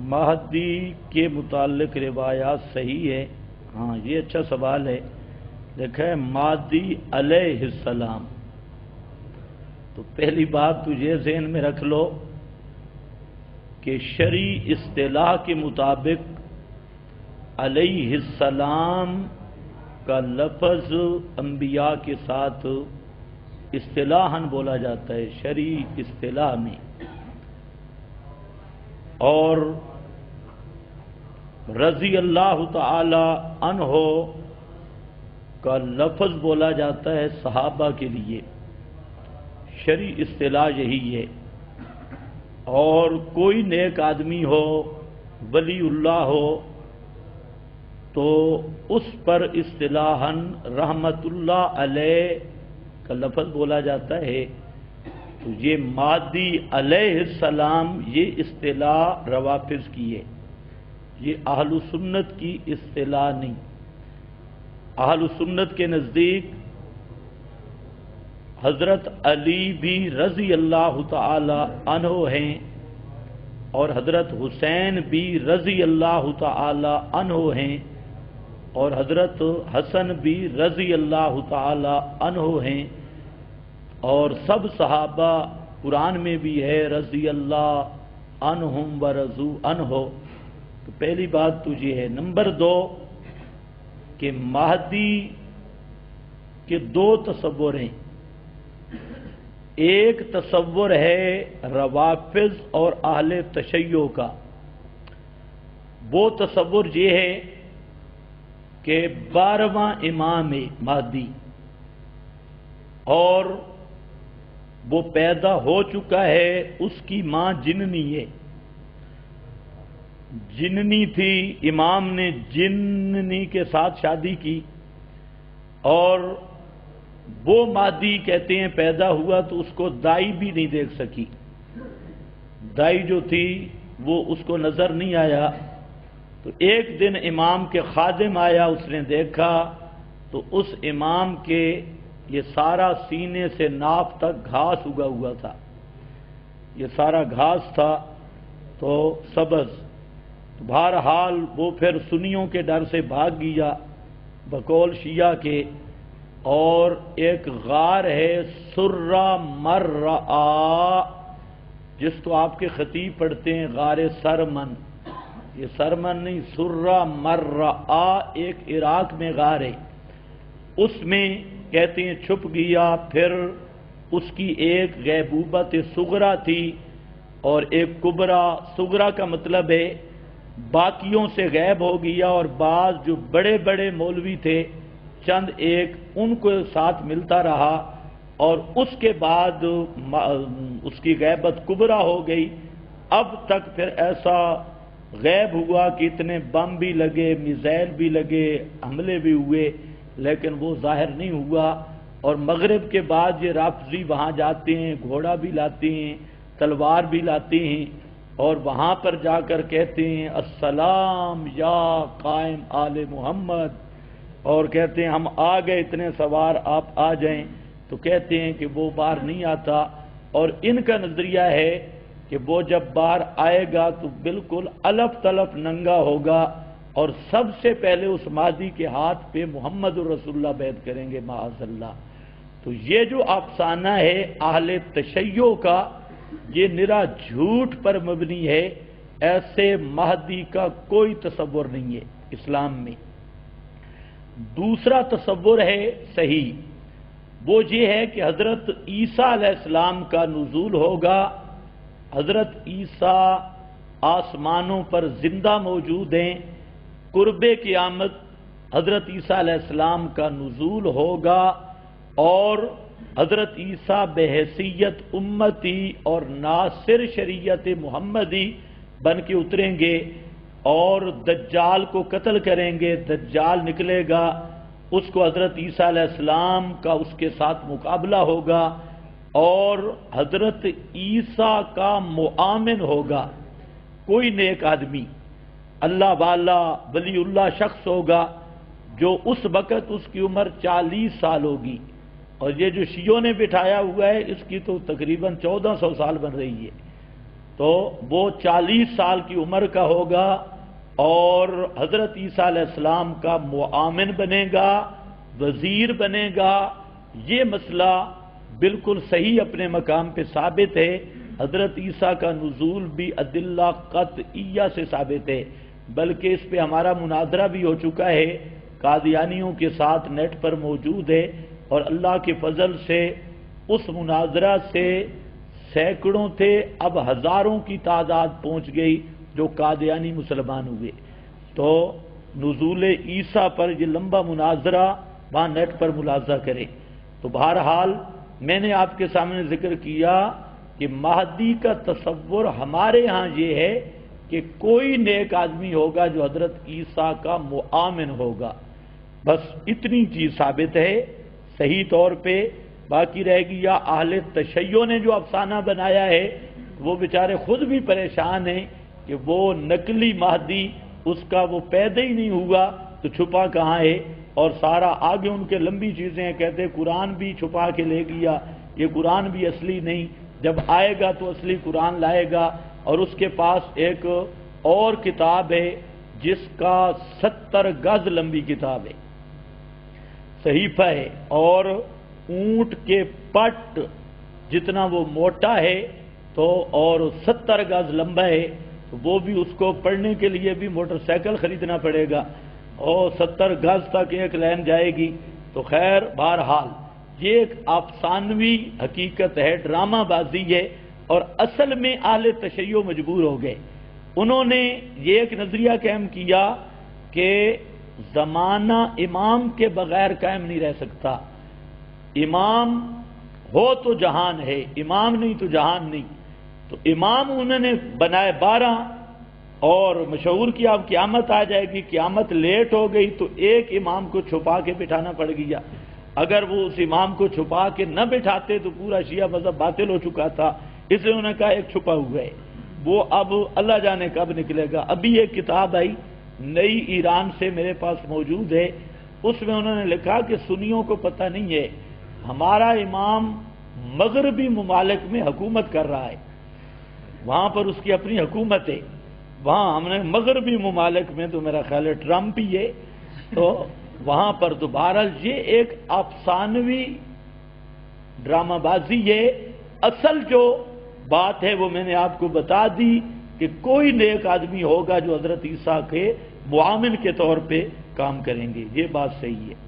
مہدی کے متعلق روایات صحیح ہے؟ ہاں، یہ اچھا سوال ہے۔ دیکھا ہے مہدی علیہ السلام، تو پہلی بات تو یہ ذہن میں رکھ لو کہ شرعی اصطلاح کے مطابق علیہ السلام کا لفظ انبیاء کے ساتھ اصطلاحاً بولا جاتا ہے شرعی اصطلاح میں، اور رضی اللہ تعالی عنہ کا لفظ بولا جاتا ہے صحابہ کے لیے، شرعی اصطلاح یہی ہے۔ اور کوئی نیک آدمی ہو، ولی اللہ ہو، تو اس پر اصطلاحاً رحمت اللہ علیہ کا لفظ بولا جاتا ہے۔ تو یہ مہدی علیہ السلام یہ اصطلاح روافض کی ہے، یہ اہل سنت کی اصطلاح نہیں۔ اہل سنت کے نزدیک حضرت علی بھی رضی اللہ تعالی عنہ ہیں، اور حضرت حسین بھی رضی اللہ تعالی عنہ ہیں، اور حضرت حسن بھی رضی اللہ تعالی عنہ ہیں، اور سب صحابہ قرآن میں بھی ہے رضی اللہ عنہم ورضوا عنہ۔ تو پہلی بات تو یہ ہے۔ نمبر دو کہ مہدی کے دو تصور ہیں۔ ایک تصور ہے روافض اور اہل تشیع کا، وہ تصور یہ ہے کہ 12واں امام ہے مہدی، اور وہ پیدا ہو چکا ہے، اس کی ماں جننی ہے، جننی تھی، امام نے جننی کے ساتھ شادی کی، اور وہ مہدی کہتے ہیں پیدا ہوا تو اس کو دائی بھی نہیں دیکھ سکی، دائی جو تھی وہ اس کو نظر نہیں آیا۔ تو ایک دن امام کے خادم آیا، اس نے دیکھا تو اس امام کے یہ سارا سینے سے ناف تک گھاس اگا ہوا تھا، یہ سارا گھاس تھا تو سبز۔ بہرحال وہ پھر سنیوں کے ڈر سے بھاگ گیا بقول شیعہ کے، اور ایک غار ہے سرہ مرعا، جس کو آپ کے خطیب پڑھتے ہیں غار سرمن، یہ سرمن نہیں سرہ مرعا، ایک عراق میں غار ہے، اس میں کہتے ہیں چھپ گیا۔ پھر اس کی ایک غیبوبت صغرا تھی اور ایک کبرا۔ صغرا کا مطلب ہے باقیوں سے غائب ہو گیا، اور بعض جو بڑے بڑے مولوی تھے چند ایک ان کو ساتھ ملتا رہا، اور اس کے بعد اس کی غیبت کبرا ہو گئی۔ اب تک پھر ایسا غائب ہوا کہ اتنے بم بھی لگے، میزائل بھی لگے، حملے بھی ہوئے، لیکن وہ ظاہر نہیں ہوا۔ اور مغرب کے بعد یہ رافضی وہاں جاتے ہیں، گھوڑا بھی لاتے ہیں، تلوار بھی لاتے ہیں، اور وہاں پر جا کر کہتے ہیں السلام یا قائم آل محمد، اور کہتے ہیں ہم آ گئے اتنے سوار، آپ آ جائیں۔ تو کہتے ہیں کہ وہ باہر نہیں آتا، اور ان کا نظریہ ہے کہ وہ جب باہر آئے گا تو بالکل الف تلف ننگا ہوگا، اور سب سے پہلے اس مہدی کے ہاتھ پہ محمد الرسول اللہ بیعت کریں گے معاذ اللہ۔ تو یہ جو افسانہ ہے اہل تشیع کا، یہ نرا جھوٹ پر مبنی ہے، ایسے مہدی کا کوئی تصور نہیں ہے اسلام میں۔ دوسرا تصور ہے صحیح، وہ یہ ہے کہ حضرت عیسیٰ علیہ السلام کا نزول ہوگا، حضرت عیسیٰ آسمانوں پر زندہ موجود ہیں، قرب قیامت حضرت عیسیٰ علیہ السلام کا نزول ہوگا، اور حضرت عیسیٰ بحیثیت امتی اور ناصر شریعت محمدی بن کے اتریں گے، اور دجال کو قتل کریں گے، دجال نکلے گا، اس کو حضرت عیسیٰ علیہ السلام کا اس کے ساتھ مقابلہ ہوگا، اور حضرت عیسیٰ کا معامن ہوگا کوئی نیک آدمی، اللہ والا ولی اللہ شخص ہوگا، جو اس وقت اس کی عمر 40 سال ہوگی، اور یہ جو شیعوں نے بٹھایا ہوا ہے اس کی تو تقریباً 1400 سال بن رہی ہے۔ تو وہ 40 سال کی عمر کا ہوگا اور حضرت عیسیٰ علیہ السلام کا معاون بنے گا، وزیر بنے گا۔ یہ مسئلہ بالکل صحیح اپنے مقام پہ ثابت ہے۔ حضرت عیسیٰ کا نزول بھی ادلہ قطعیہ سے ثابت ہے، بلکہ اس پہ ہمارا مناظرہ بھی ہو چکا ہے، قادیانیوں کے ساتھ نیٹ پر موجود ہے، اور اللہ کے فضل سے اس مناظرہ سے سینکڑوں تھے، اب ہزاروں کی تعداد پہنچ گئی جو قادیانی مسلمان ہوئے۔ تو نزول عیسیٰ پر یہ لمبا مناظرہ وہاں نیٹ پر ملاحظہ کرے۔ تو بہرحال میں نے آپ کے سامنے ذکر کیا کہ مہدی کا تصور ہمارے ہاں یہ ہے کہ کوئی نیک آدمی ہوگا جو حضرت عیسیٰ کا معاون ہوگا، بس اتنی چیز ثابت ہے صحیح طور پہ۔ باقی رہ گی یا اہل تشیع نے جو افسانہ بنایا ہے، وہ بیچارے خود بھی پریشان ہیں کہ وہ نقلی مہدی اس کا وہ پیدا ہی نہیں ہوا تو چھپا کہاں ہے، اور سارا آگے ان کے لمبی چیزیں ہیں، کہتے قرآن بھی چھپا کے لے گیا، یہ قرآن بھی اصلی نہیں، جب آئے گا تو اصلی قرآن لائے گا۔ اور اس کے پاس ایک اور کتاب ہے جس کا 70 گز لمبی کتاب ہے، صحیفہ ہے، اور اونٹ کے پٹ جتنا وہ موٹا ہے تو اور 70 گز لمبا ہے، تو وہ بھی اس کو پڑھنے کے لیے بھی موٹر سائیکل خریدنا پڑے گا، اور 70 گز تک ایک لائن جائے گی۔ تو خیر بہرحال یہ ایک افسانوی حقیقت ہے، ڈرامہ بازی ہے، اور اصل میں اہل تشیع مجبور ہو گئے۔ انہوں نے یہ ایک نظریہ قائم کیا کہ زمانہ امام کے بغیر قائم نہیں رہ سکتا، امام ہو تو جہان ہے، امام نہیں تو جہان نہیں۔ تو امام انہوں نے بنائے 12، اور مشہور کیا اب قیامت آ جائے گی، قیامت لیٹ ہو گئی تو ایک امام کو چھپا کے بٹھانا پڑ گیا۔ اگر وہ اس امام کو چھپا کے نہ بٹھاتے تو پورا شیعہ مذہب باطل ہو چکا تھا، اس لیے انہوں نے کہا ایک چھپا ہوا ہے، وہ اب اللہ جانے کب نکلے گا۔ ابھی ایک کتاب آئی نئی ایران سے میرے پاس موجود ہے، اس میں انہوں نے لکھا کہ سنیوں کو پتہ نہیں ہے ہمارا امام مغربی ممالک میں حکومت کر رہا ہے، وہاں پر اس کی اپنی حکومت ہے، وہاں ہم نے مغربی ممالک میں تو میرا خیال ہے ٹرمپ ہی ہے، تو وہاں پر تو بہرحال یہ ایک افسانوی ڈرامہ بازی ہے۔ اصل جو بات ہے وہ میں نے آپ کو بتا دی کہ کوئی نیک آدمی ہوگا جو حضرت عیسیٰ کے معاون کے طور پہ کام کریں گے، یہ بات صحیح ہے۔